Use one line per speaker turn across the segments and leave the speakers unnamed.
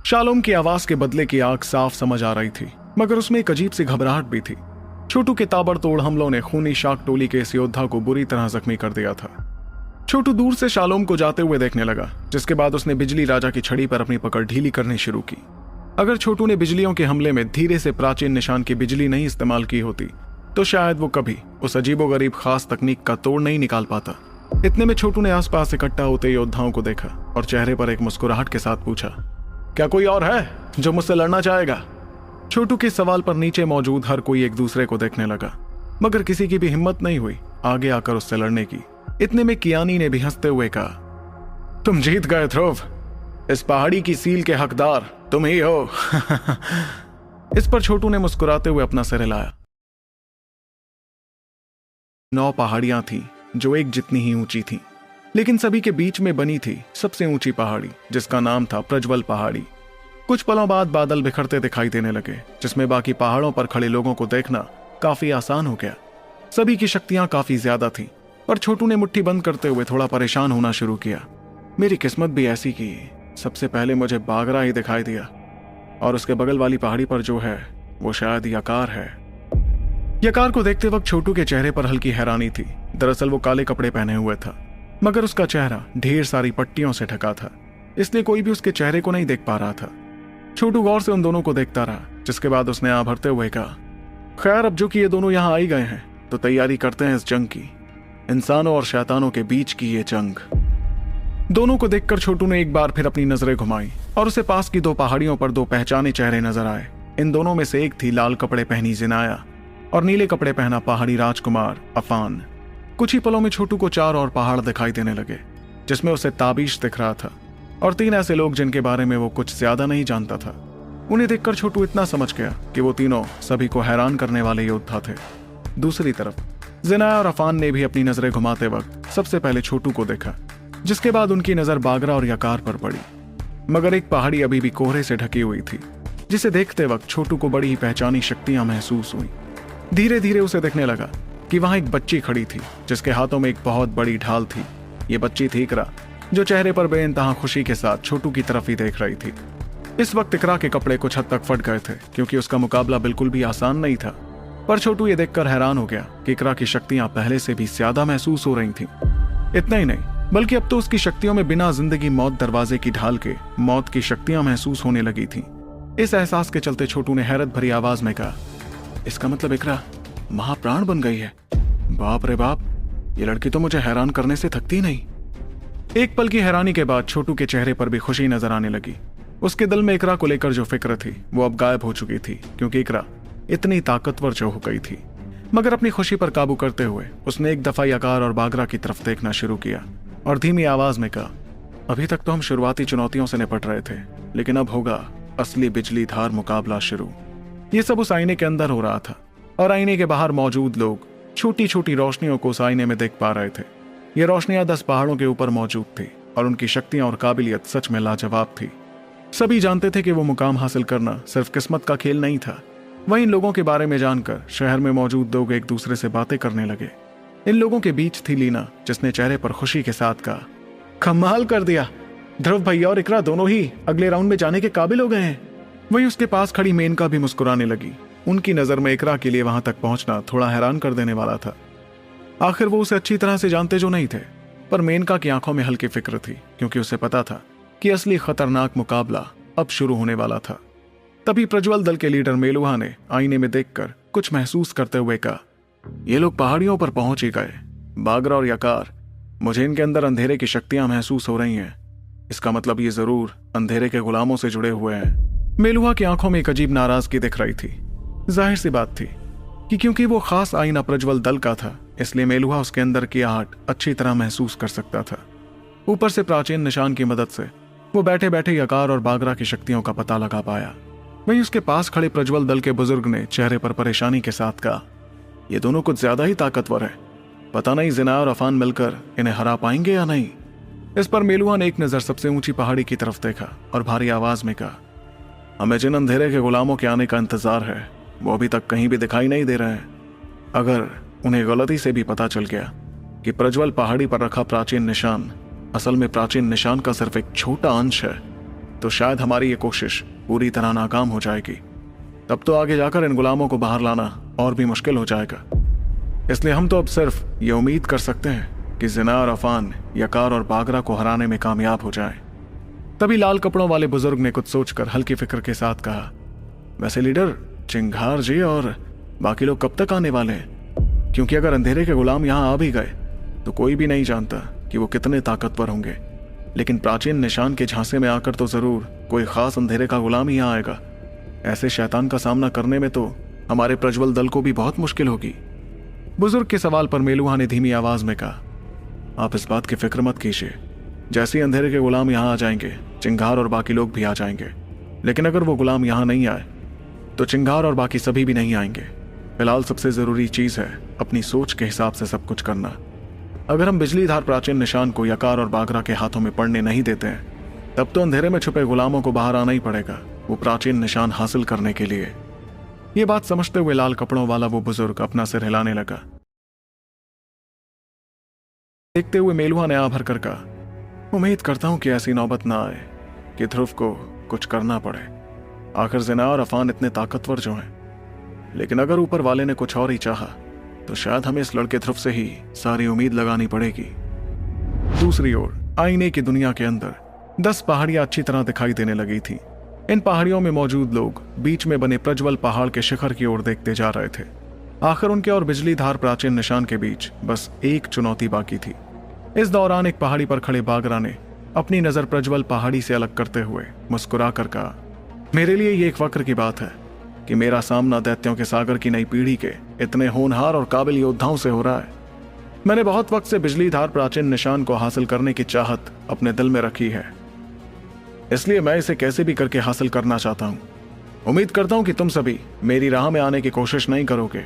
Shalom की आवाज के बदले की आग साफ समझ आ रही थी, मगर उसमें एक अजीब सी घबराहट भी थी। छोटू के ताबड़तोड़ हमलों ने खूनी शाक टोली के इस योद्धा को बुरी तरह जख्मी कर दिया था। छोटू दूर से शालोम को जाते हुए देखने लगा, जिसके बाद उसने बिजली राजा की छड़ी पर अपनी पकड़ ढीली करनी शुरू की। अगर छोटू ने बिजलियों के हमले में धीरे से प्राचीन निशान की बिजली नहीं इस्तेमाल की होती तो शायद वो कभी उस अजीबोगरीब खास तकनीक का तोड़ नहीं निकाल पाता। इतने में छोटू ने आसपास इकट्ठा होते योद्धाओं को देखा और चेहरे पर एक मुस्कुराहट के साथ पूछा, क्या कोई और है जो मुझसे लड़ना चाहेगा? छोटू के सवाल पर नीचे मौजूद हर कोई एक दूसरे को देखने लगा, मगर किसी की भी हिम्मत नहीं हुई आगे आकर उससे लड़ने की। इतने में कियानी ने भी हंसते हुए कहा, तुम जीत गए ध्रुव, इस पहाड़ी की सील के हकदार तुम ही हो। इस पर छोटू ने मुस्कुराते हुए अपना सिर हिलाया। 9 पहाड़ियां थीं जो एक जितनी ही ऊंची थीं, लेकिन सभी के बीच में बनी थी सबसे ऊंची पहाड़ी, जिसका नाम था प्रज्वल पहाड़ी। कुछ पलों बाद बादल बिखरते दिखाई देने लगे, जिसमें बाकी पहाड़ों पर खड़े लोगों को देखना काफी आसान हो गया। सभी की शक्तियां काफी ज्यादा थीं, पर छोटू ने मुट्ठी बंद करते हुए थोड़ा परेशान होना शुरू किया। मेरी किस्मत भी ऐसी की सबसे पहले मुझे बागरा ही दिखाई दिया, और उसके बगल वाली पहाड़ी पर जो है वो शायद यकार है। यकार को देखते वक्त छोटू के चेहरे पर हल्की हैरानी थी। दरअसल वो काले कपड़े पहने हुए था, मगर उसका चेहरा ढेर सारी पट्टियों से ढका था, इसलिए कोई भी उसके चेहरे को नहीं देख पा रहा था। छोटू गौर से उन दोनों को देखता रहा, जिसके बाद उसने आ भरते हुए कहा, खैर अब जो कि ये दोनों यहाँ आई गए हैं तो तैयारी करते हैं इस जंग की, इंसानों और शैतानों के बीच की ये जंग। दोनों को देखकर छोटू ने एक बार फिर अपनी नजरें घुमाई और उसे पास की 2 पहाड़ियों पर 2 पहचाने चेहरे नजर आए। इन दोनों में से एक थी लाल कपड़े पहनी जिनाया और नीले कपड़े पहना पहाड़ी राजकुमार अफान। कुछ ही पलों में छोटू को 4 और पहाड़ दिखाई देने लगे, जिसमें उसे ताबीश दिख रहा था और 3 ऐसे लोग जिनके बारे में वो कुछ ज्यादा नहीं जानता था। उन्हें देखकर छोटू इतना समझ गया कि वो तीनों सभी को हैरान करने वाले योद्धा थे। दूसरी तरफ जिनाया और अफान ने भी अपनी नजरें घुमाते वक्त सबसे पहले छोटू को देखा, जिसके बाद उनकी नजर बागरा और यकार पर पड़ी। मगर एक पहाड़ी अभी भी कोहरे से ढकी हुई थी, जिसे देखते वक्त छोटू को बड़ी ही पहचानी शक्तियां महसूस हुई। धीरे धीरे उसे देखने लगा कि वहां एक बच्ची खड़ी थी, जिसके हाथों में एक बहुत बड़ी ढाल थी। ये बच्ची थी इकरा, जो चेहरे पर बेइंतहा खुशी के साथ छोटू की तरफ ही देख रही थी। इस वक्त इकरा के कपड़े कुछ हद तक फट गए थे, क्योंकि उसका मुकाबला बिल्कुल भी आसान नहीं था। पर छोटू ये देखकर हैरान हो गया कि इकरा की शक्तियां पहले से भी ज्यादा महसूस हो रही थीं। इतना ही नहीं, बल्कि अब तो उसकी शक्तियों में बिना जिंदगी मौत दरवाजे की ढाल के मौत की शक्तियां महसूस होने लगी थीं। इस एहसास के चलते छोटू ने हैरत भरी आवाज में कहा, इसका मतलब इकरा महाप्राण बन गई है। बाप रे बाप, ये लड़की तो मुझे हैरान करने से थकती नहीं। एक पल की हैरानी के बाद छोटू के चेहरे पर भी खुशी नजर आने लगी। उसके दिल में इकरा को लेकर जो फिक्र थी वो अब गायब हो चुकी थी, क्योंकि इकरा इतनी ताकतवर जो हो गई थी। मगर अपनी खुशी पर काबू करते हुए उसने एक दफा यकार और बागरा की तरफ देखना शुरू किया और धीमी आवाज में कहा, अभी तक तो हम शुरुआती चुनौतियों से निपट रहे थे, लेकिन अब होगा असली बिजली धार मुकाबला शुरू। ये सब उस आईने के अंदर हो रहा था, और आईने के बाहर मौजूद लोग छोटी छोटी रोशनियों को उस आईने में देख पा रहे थे। ये रोशनियां 10 पहाड़ों के ऊपर मौजूद थी, और उनकी शक्तियां और काबिलियत सच में लाजवाब थी। सभी जानते थे कि वो मुकाम हासिल करना सिर्फ किस्मत का खेल नहीं था। वहीं इन लोगों के बारे में जानकर शहर में मौजूद लोग एक दूसरे से बातें करने लगे। इन लोगों के बीच थी लीना, जिसने चेहरे पर खुशी के साथ कहा, कमाल कर दिया, ध्रुव भैया और इकरा दोनों ही अगले राउंड में जाने के काबिल हो गए हैं। वहीं उसके पास खड़ी मेनका भी मुस्कुराने लगी। उनकी नजर में इकरा के लिए वहां तक पहुंचना थोड़ा हैरान कर देने वाला था। आखिर वो उसे अच्छी तरह से जानते जो नहीं थे, पर मेनका की आंखों में हल्की फिक्र थी, क्योंकि उसे पता था कि असली खतरनाक मुकाबला अब शुरू होने वाला था। तभी प्रज्वल दल के लीडर मेलुहा ने आईने में देखकर कुछ महसूस करते हुए कहा, ये लोग पहाड़ियों पर पहुंच ही गए। बागरा और यकार, मुझे इनके अंदर अंधेरे की शक्तियां महसूस हो रही हैं। इसका मतलब ये जरूर अंधेरे के गुलामों से जुड़े हुए हैं। मेलुहा की आंखों में एक अजीब नाराजगी दिख रही थी। जाहिर सी बात थी कि क्योंकि वो खास आईना प्रज्वल दल का था, इसलिए मेलुहा उसके अंदर की आहट अच्छी तरह महसूस कर सकता था। ऊपर से प्राचीन निशान की मदद से वो बैठे बैठे यकार और बागरा की शक्तियों का पता लगा पाया। वहीं उसके पास खड़े प्रज्वल दल के बुजुर्ग ने चेहरे पर परेशानी के साथ कहा, ये दोनों कुछ ज्यादा ही ताकतवर है, पता नहीं जिना और अफान मिलकर इन्हें हरा पाएंगे या नहीं। इस पर मेलुहा ने एक नजर सबसे ऊंची पहाड़ी की तरफ देखा और भारी आवाज में कहा, हमें जिन अंधेरे के गुलामों के आने का इंतजार है वो अभी तक कहीं भी दिखाई नहीं दे रहे हैं। अगर उन्हें गलती से भी पता चल गया कि प्रज्वल पहाड़ी पर रखा प्राचीन निशान असल में प्राचीन निशान का सिर्फ एक छोटा अंश है, तो शायद हमारी ये कोशिश पूरी तरह नाकाम हो जाएगी। तब तो आगे जाकर इन गुलामों को बाहर लाना और भी मुश्किल हो जाएगा। इसलिए हम तो अब सिर्फ ये उम्मीद कर सकते हैं कि जिना और अफान यकार और बागरा को हराने में कामयाब हो जाएं। तभी लाल कपड़ों वाले बुजुर्ग ने कुछ सोचकर हल्की फिक्र के साथ कहा, वैसे लीडर, चिंगार जी और बाकी लोग कब तक आने वाले हैं? क्योंकि अगर अंधेरे के गुलाम यहाँ आ भी गए तो कोई भी नहीं जानता कि वो कितने ताकतवर होंगे, लेकिन प्राचीन निशान के झांसे में आकर तो जरूर कोई खास अंधेरे का गुलाम ही यहाँ आएगा। ऐसे शैतान का सामना करने में तो हमारे प्रज्वल दल को भी बहुत मुश्किल होगी। बुजुर्ग के सवाल पर मेलुहा ने धीमी आवाज में कहा, आप इस बात की फिक्र मत कीजिए। जैसे ही अंधेरे के गुलाम यहाँ आ जाएंगे, चिंगार और बाकी लोग भी आ जाएंगे। लेकिन अगर वो गुलाम यहाँ नहीं आए तो चिंगार और बाकी सभी भी नहीं आएंगे। फिलहाल सबसे जरूरी चीज है अपनी सोच के हिसाब से सब कुछ करना। अगर हम बिजलीधार प्राचीन निशान को यकार और बागरा के हाथों में पड़ने नहीं देते हैं, तब तो अंधेरे में छुपे गुलामों को बाहर आना ही पड़ेगा वो प्राचीन निशान हासिल करने के लिए। ये बात समझते हुए लाल कपड़ों वाला वो बुजुर्ग अपना सिर हिलाने लगा। देखते हुए मेलुहा ने आभर कर कहा, उम्मीद करता हूं कि ऐसी नौबत ना आए कि ध्रुव को कुछ करना पड़े। आखिर जिना और अफान इतने ताकतवर जो हैं। लेकिन अगर ऊपर वाले ने कुछ और ही चाहा तो शायद हमें इस लड़के ध्रुव से ही सारी उम्मीद लगानी पड़ेगी। दूसरी ओर आईने की दुनिया के अंदर 10 पहाड़ियां अच्छी तरह दिखाई देने लगी थी। इन पहाड़ियों में मौजूद लोग बीच में बने प्रज्वल पहाड़ के शिखर की ओर देखते जा रहे थे। आखिर उनके और बिजलीधार प्राचीन निशान के बीच बस एक चुनौती बाकी थी। इस दौरान एक पहाड़ी पर खड़े बागरा ने अपनी नजर प्रज्वल पहाड़ी से अलग करते हुए मुस्कुरा कर कहा, मेरे लिए ये एक फक्र की बात है कि मेरा सामना दैत्यों के सागर की नई पीढ़ी के इतने होनहार और काबिल योद्धाओं से हो रहा है। मैंने बहुत वक्त से बिजलीधार प्राचीन निशान को हासिल करने की चाहत अपने दिल में रखी है, इसलिए मैं इसे कैसे भी करके हासिल करना चाहता हूं। उम्मीद करता हूं कि तुम सभी मेरी राह में आने की कोशिश नहीं करोगे।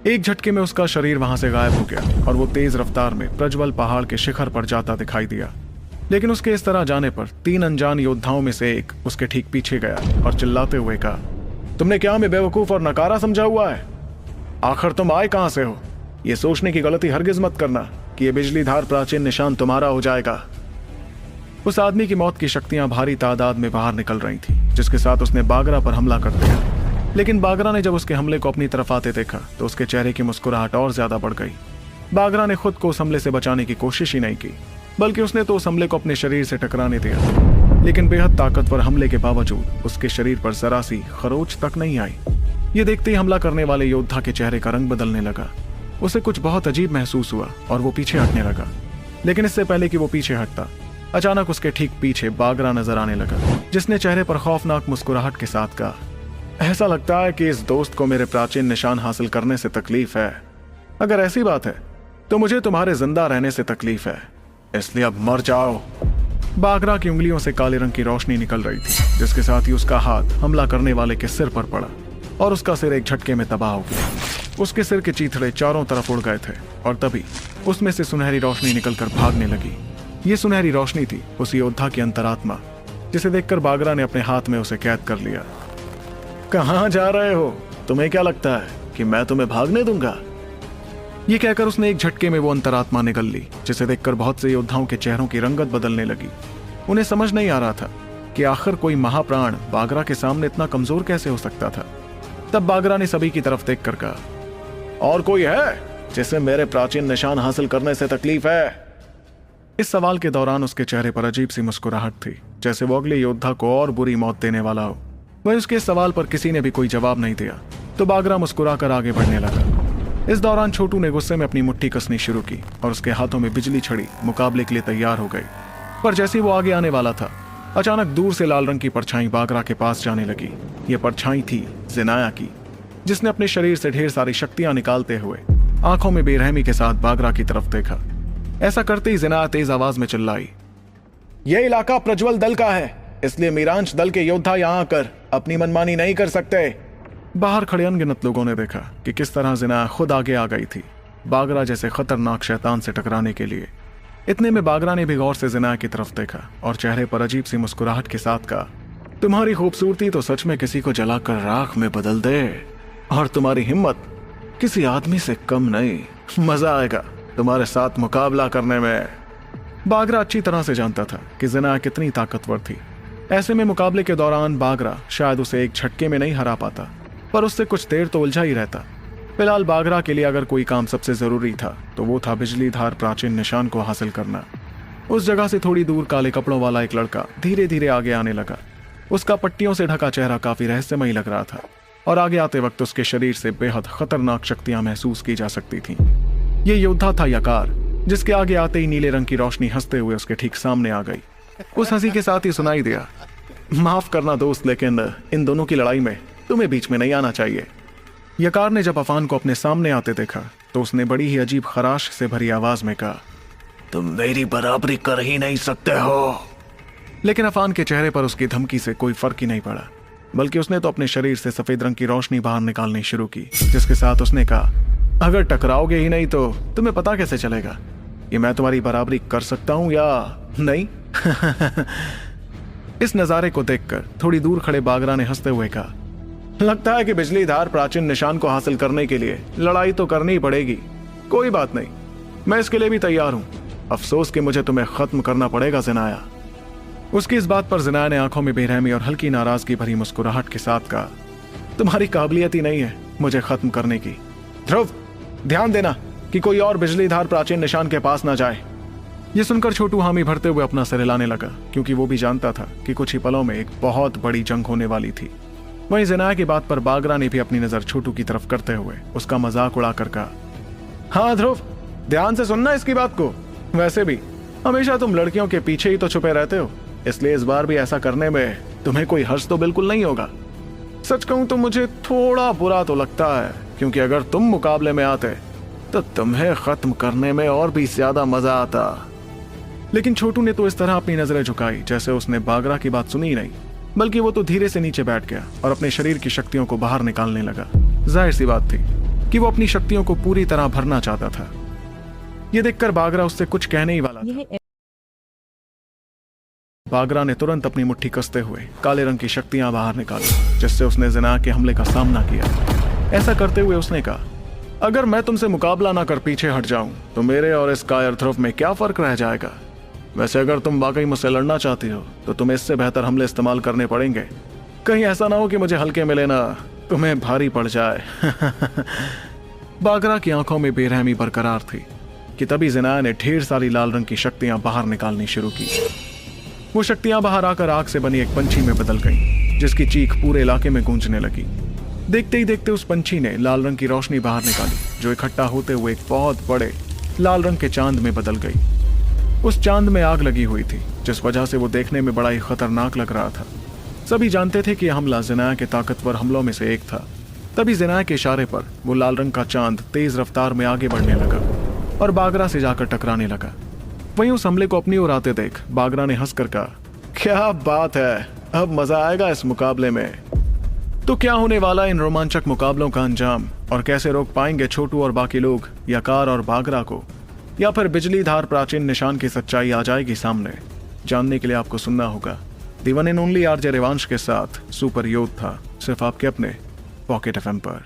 एक झटके में उसका शरीर वहां से गायब हो गया और वो तेज रफ्तार में प्रज्वल पहाड़ के शिखर पर जाता दिखाई दिया। लेकिन उसके इस तरह जाने पर 3 अनजान योद्धाओं में से एक उसके ठीक पीछे गया और चिल्लाते हुए कहा, तुमने क्या हमें बेवकूफ और नकारा समझा हुआ है? आखिर तुम आए कहां से हो? ये सोचने की गलती हरगिज मत करना कि ये बिजलीधार प्राचीन निशान तुम्हारा हो जाएगा। उस आदमी की मौत की शक्तियां भारी तादाद में बाहर निकल रही थी, जिसके साथ उसने बागरा पर हमला कर दिया। लेकिन बागरा ने जब उसके हमले को अपनी तरफ आते देखा तो उसके चेहरे की मुस्कुराहट और ज्यादा बढ़ गई। बागरा ने खुद को उस हमले से बचाने की कोशिश ही नहीं की, बल्कि उसने तो उस हमले को अपने शरीर से टकराने दिया। लेकिन बेहद ताकतवर हमले के बावजूद उसके शरीर पर जरा सी खरोच तक नहीं आई। ये देखते ही हमला करने वाले योद्धा के चेहरे का रंग बदलने लगा। उसे कुछ बहुत अजीब महसूस हुआ और वो पीछे हटने लगा। लेकिन इससे पहले कि वो पीछे हटता, अचानक उसके ठीक पीछे बागरा नजर आने लगा, जिसने चेहरे पर खौफनाक मुस्कुराहट के साथ कहा, ऐसा लगता है कि इस दोस्त को मेरे प्राचीन निशान हासिल करने से तकलीफ है। अगर ऐसी बात है तो मुझे तुम्हारे जिंदा रहने से तकलीफ है, इसलिए अब मर जाओ। बागरा की उंगलियों से काले रंग की रोशनी निकल रही थी, जिसके साथ ही उसका हाथ हमला करने वाले के सिर पर पड़ा और उसका सिर एक झटके में तबाह हो गया। उसके सिर के चीथड़े चारों तरफ उड़ गए थे और तभी उसमें से सुनहरी रोशनी निकलकर भागने लगी। ये सुनहरी रोशनी थी उस योद्धा की अंतरात्मा, जिसे देखकर बागरा ने अपने हाथ में उसे कैद कर लिया। कहां जा रहे हो? तुम्हें क्या लगता है कि मैं तुम्हें भागने दूंगा? ये कहकर उसने एक झटके में वो अंतरात्मा निगल ली, जिसे देखकर बहुत से योद्धाओं के चेहरों की रंगत बदलने लगी। उन्हें समझ नहीं आ रहा था कि आखिर कोई महाप्राण बागरा के सामने इतना कमजोर कैसे हो सकता था। तब बागरा ने सभी की तरफ देखकर कहा, और कोई है जिसे मेरे प्राचीन निशान हासिल करने से तकलीफ है? इस सवाल के दौरान उसके चेहरे पर अजीब सी मुस्कुराहट थी, जैसे वो अगले योद्धा को और बुरी मौत देने वाला हो। वहीं उसके सवाल पर किसी ने भी कोई जवाब नहीं दिया तो बागरा मुस्कुराकर आगे बढ़ने लगा। इस दौरान छोटू ने गुस्से में अपनी मुट्ठी कसनी शुरू की और उसके हाथों में बिजली छड़ी मुकाबले के लिए तैयार हो गई। पर जैसे ही वो आगे आने वाला था, अचानक दूर से लाल रंग की परछाई बागरा के पास जाने लगी। ये परछाई थी जिनाया की, जिसने अपने शरीर से ढेर सारी शक्तियां निकालते हुए आंखों में बेरहमी के साथ बागरा की तरफ देखा। ऐसा करते ही जिनाया तेज आवाज में चिल्लाई, यह इलाका प्रज्वल दल का है, इसलिए मीरांश दल के योद्धा यहाँ आकर अपनी मनमानी नहीं कर सकते। बाहर खड़े अनगिनत लोगों ने देखा कि किस तरह जिनाया खुद आगे आ गई थी बागरा जैसे खतरनाक शैतान से टकराने के लिए। इतने में बागरा ने भी गौर से जिनाया की तरफ देखा और चेहरे पर अजीब सी मुस्कुराहट के साथ कहा, तुम्हारी खूबसूरती तो सच में किसी को जलाकर राख में बदल दे, और तुम्हारी हिम्मत किसी आदमी से कम नहीं। मजा आएगा तुम्हारे साथ मुकाबला करने में। बागरा अच्छी तरह से जानता था कि जिनाया कितनी ताकतवर थी। ऐसे में मुकाबले के दौरान बागरा शायद उसे एक झटके में नहीं हरा पाता, पर उससे कुछ देर तो उलझा ही रहता। फिलहाल बागरा के लिए अगर कोई काम सबसे जरूरी था तो वो था बिजली धार प्राचीन निशान को हासिल करना। उस जगह से थोड़ी दूर काले कपड़ों वाला एक लड़का धीरे धीरे आगे आने लगा। उसका पट्टियों से ढका चेहरा काफी रहस्यमयी लग रहा था और आगे आते वक्त उसके शरीर से बेहद खतरनाक शक्तियां महसूस की जा सकती थीं। ये योद्धा था यकार, जिसके आगे आते ही नीले रंग की रोशनी हंसते हुए उसके ठीक सामने आ गई। उस हंसी के साथ ही सुनाई दिया, माफ करना दोस्त, लेकिन इन दोनों की लड़ाई में तुम्हें बीच में नहीं आना चाहिए। यकार ने जब अफान को अपने सामने आते देखा तो उसने बड़ी ही अजीब खराश से भरी आवाज में कहा,
तुम मेरी बराबरी कर ही नहीं सकते हो।
लेकिन अफान के चेहरे पर उसकी धमकी से कोई फर्क ही नहीं पड़ा, बल्कि उसने तो अपने शरीर से सफेद रंग की रोशनी बाहर निकालनी शुरू की, जिसके साथ उसने कहा, अगर टकराओगे ही नहीं तो तुम्हें पता कैसे चलेगा ये मैं तुम्हारी बराबरी कर सकता हूं या नहीं। इस नजारे को देखकर थोड़ी दूर खड़े बागरा ने हंसते हुए कहा, लगता है कि बिजली धार प्राचीन निशान को हासिल करने के लिए लड़ाई तो करनी ही पड़ेगी। कोई बात नहीं, मैं इसके लिए भी तैयार हूं। अफसोस कि मुझे तुम्हें खत्म करना पड़ेगा ज़नाया। उसकी इस बात पर ज़नाया ने आंखों में बेरहमी और हल्की नाराजगी भरी मुस्कुराहट के साथ कहा, तुम्हारी काबिलियत ही नहीं है मुझे खत्म करने की। ध्रुव, ध्यान देना कि कोई और बिजली धार प्राचीन निशान के पास ना जाए। ये सुनकर छोटू हामी भरते हुए अपना सिर हिलाने लगा, क्योंकि वो भी जानता था कि कुछ ही पलों में एक बहुत बड़ी जंग होने वाली थी। वहीं ज़नाया की बात पर बागरा ने भी अपनी नजर छोटू की तरफ करते हुए उसका मजाक उड़ाकर कहा, हाँ ध्रुव, ध्यान से सुनना इसकी बात को। वैसे भी हमेशा तुम लड़कियों के पीछे ही तो छुपे रहते हो, इसलिए इस बार भी ऐसा करने में तुम्हें कोई हर्ष तो बिल्कुल नहीं होगा। सच कहूं तो मुझे थोड़ा बुरा तो लगता है, क्योंकि अगर तुम मुकाबले में आते तो तुम्हें खत्म करने में और भी ज्यादा मजा आता। लेकिन छोटू ने तो इस तरह अपनी नजरें झुकाई जैसे उसने बागरा की बात सुनी ही नहीं, बल्कि वो तो धीरे से नीचे बैठ गया और अपने शरीर की शक्तियों को बाहर निकालने लगा। जाहिर सी बात थी कि वो अपनी शक्तियों को पूरी तरह भरना चाहता था। ये देखकर बागरा उससे कुछ कहने ही वाला था। बागरा ने तुरंत अपनी मुट्ठी कसते हुए काले रंग की शक्तियां बाहर निकाली, जिससे उसने ज़नाया के हमले का सामना किया। ऐसा करते हुए उसने कहा, अगर मैं तुमसे मुकाबला ना कर पीछे हट जाऊं तो मेरे और इस कायर ध्रुव में क्या फर्क रह जाएगा। वैसे अगर तुम वाकई मुझसे लड़ना चाहती हो तो तुम्हें इससे बेहतर हमले इस्तेमाल करने पड़ेंगे। कहीं ऐसा ना हो कि मुझे हल्के में लेना तुम्हें भारी पड़ जाए। बागरा की आंखों में बेरहमी बरकरार थी कि तभी ज़नाया ने ढेर सारी लाल रंग की शक्तियां बाहर निकालनी शुरू की। वो शक्तियां बाहर आकर आग से बनी एक पंछी में बदल गईं, जिसकी चीख पूरे इलाके में गूंजने लगी। देखते ही देखते उस पंछी ने लाल रंग की रोशनी बाहर निकाली, जो इकट्ठा होते हुए एक बहुत बड़े लाल रंग के चांद में बदल गई। उस चांद में आग लगी हुई थी, जिस वजह से वो देखने में बड़ा ही खतरनाक लग रहा था। सभी जानते थे कि यह हमला ज़नाया के ताकतवर हमलों में से एक था। तभी ज़नाया के इशारे पर वो लाल रंग का चांद तेज रफ्तार में आगे बढ़ने लगा और बागरा से जाकर टकराने लगा। वहीं उस हमले को अपनी ओर आते देख बागरा ने हंसकर कहा, क्या बात है, अब मजा आएगा इस मुकाबले में। तो क्या होने वाला इन रोमांचक मुकाबलों का अंजाम और कैसे रोक पाएंगे छोटू और बाकी लोग यकार और बागरा को, या फिर बिजली धार प्राचीन निशान की सच्चाई आ जाएगी सामने, जानने के लिए आपको सुनना होगा दी one and only RJ Revansh के साथ सुपर योद्धा, सिर्फ आपके अपने पॉकेट एफएम पर।